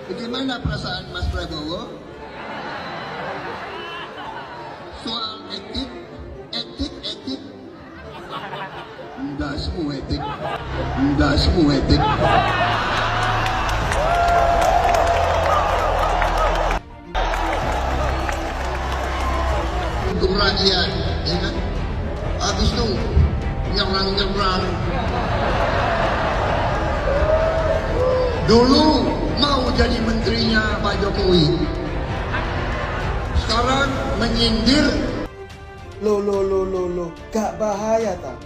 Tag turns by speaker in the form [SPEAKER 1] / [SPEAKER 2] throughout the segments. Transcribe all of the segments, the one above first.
[SPEAKER 1] Bagaimana perasaan Mas Prabowo? Soal etik, etik. Enggak semua etik. Untuk rakyat, ya kan? Habis itu nyerang. Dulu mau jadi menterinya Pak Jokowi, sekarang menyindir.
[SPEAKER 2] Loh, gak bahaya tak?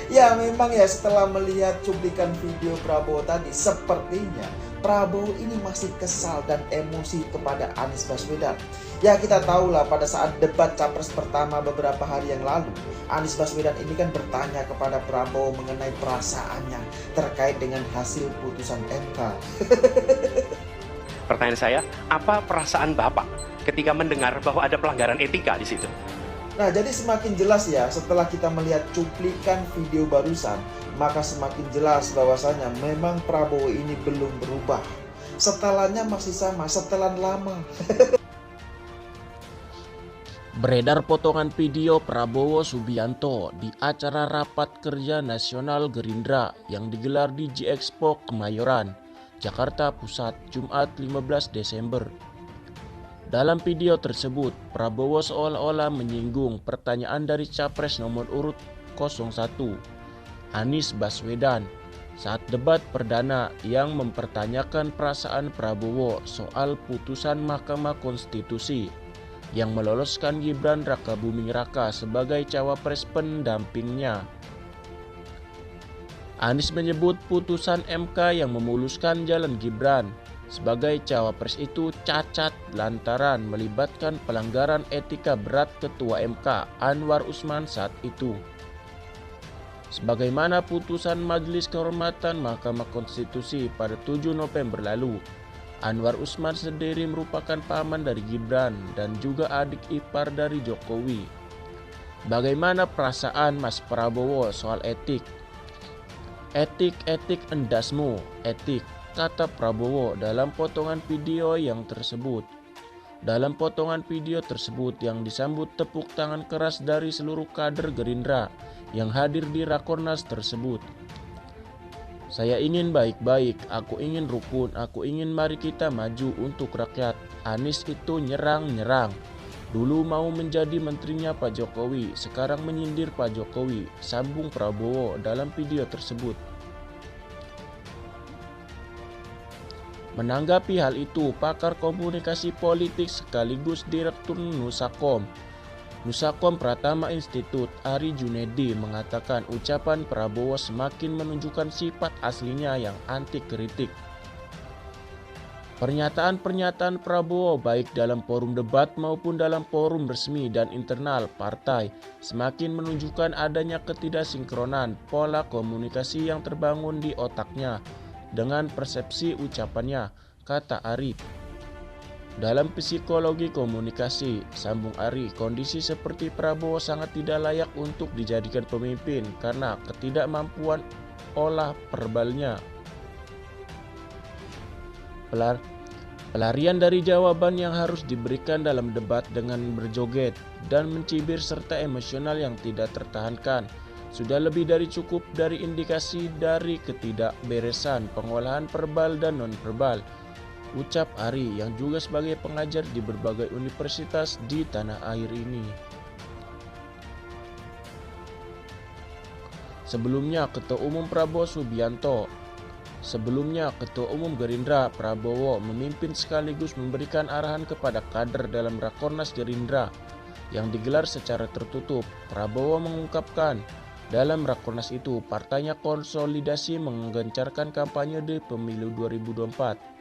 [SPEAKER 2] Ya memang ya, setelah melihat cuplikan video Prabowo tadi, sepertinya Prabowo ini masih kesal dan emosi kepada Anies Baswedan. Ya kita tahu lah, pada saat debat capres pertama beberapa hari yang lalu, Anies Baswedan ini kan bertanya kepada Prabowo mengenai perasaannya terkait dengan hasil putusan MK.
[SPEAKER 3] Pertanyaan saya, apa perasaan Bapak ketika mendengar bahwa ada pelanggaran etika di situ?
[SPEAKER 2] Nah, jadi semakin jelas ya, setelah kita melihat cuplikan video barusan, maka semakin jelas bahwasanya memang Prabowo ini belum berubah. Setelannya masih sama, setelan lama.
[SPEAKER 4] Beredar potongan video Prabowo Subianto di acara Rapat Kerja Nasional Gerindra yang digelar di G-Expo Kemayoran, Jakarta Pusat, Jumat 15 Desember. Dalam video tersebut, Prabowo seolah-olah menyinggung pertanyaan dari Capres nomor urut 01, Anies Baswedan, saat debat perdana yang mempertanyakan perasaan Prabowo soal putusan Mahkamah Konstitusi yang meloloskan Gibran Rakabuming Raka sebagai cawapres pendampingnya. Anies menyebut putusan MK yang memuluskan jalan Gibran sebagai cawapres itu cacat lantaran melibatkan pelanggaran etika berat Ketua MK Anwar Usman saat itu. Sebagaimana putusan Majelis Kehormatan Mahkamah Konstitusi pada 7 November lalu, Anwar Usman sendiri merupakan paman dari Gibran dan juga adik ipar dari Jokowi. Bagaimana perasaan Mas Prabowo soal etik? Etik endasmu, etik, kata Prabowo dalam potongan video yang tersebut. Dalam potongan video tersebut yang disambut tepuk tangan keras dari seluruh kader Gerindra yang hadir di Rakornas tersebut. Saya ingin baik-baik, aku ingin rukun, aku ingin mari kita maju untuk rakyat. Anies itu nyerang. Dulu mau menjadi menterinya Pak Jokowi, sekarang menyindir Pak Jokowi, sambung Prabowo dalam video tersebut. Menanggapi hal itu, pakar komunikasi politik sekaligus Direktur Nusakom Pratama Institut Ari Junedi mengatakan ucapan Prabowo semakin menunjukkan sifat aslinya yang anti kritik. Pernyataan-pernyataan Prabowo baik dalam forum debat maupun dalam forum resmi dan internal partai semakin menunjukkan adanya ketidaksinkronan pola komunikasi yang terbangun di otaknya dengan persepsi ucapannya, kata Ari. Dalam psikologi komunikasi, sambung Ari, kondisi seperti Prabowo sangat tidak layak untuk dijadikan pemimpin karena ketidakmampuan olah verbalnya. Pelarian dari jawaban yang harus diberikan dalam debat dengan berjoget dan mencibir serta emosional yang tidak tertahankan sudah lebih dari cukup dari indikasi dari ketidakberesan pengolahan verbal dan non-verbal, ucap Ari yang juga sebagai pengajar di berbagai universitas di tanah air ini. Sebelumnya Ketua Umum Gerindra Prabowo memimpin sekaligus memberikan arahan kepada kader dalam Rakornas Gerindra yang digelar secara tertutup. Prabowo mengungkapkan dalam Rakornas itu partainya konsolidasi menggencarkan kampanye di pemilu 2024.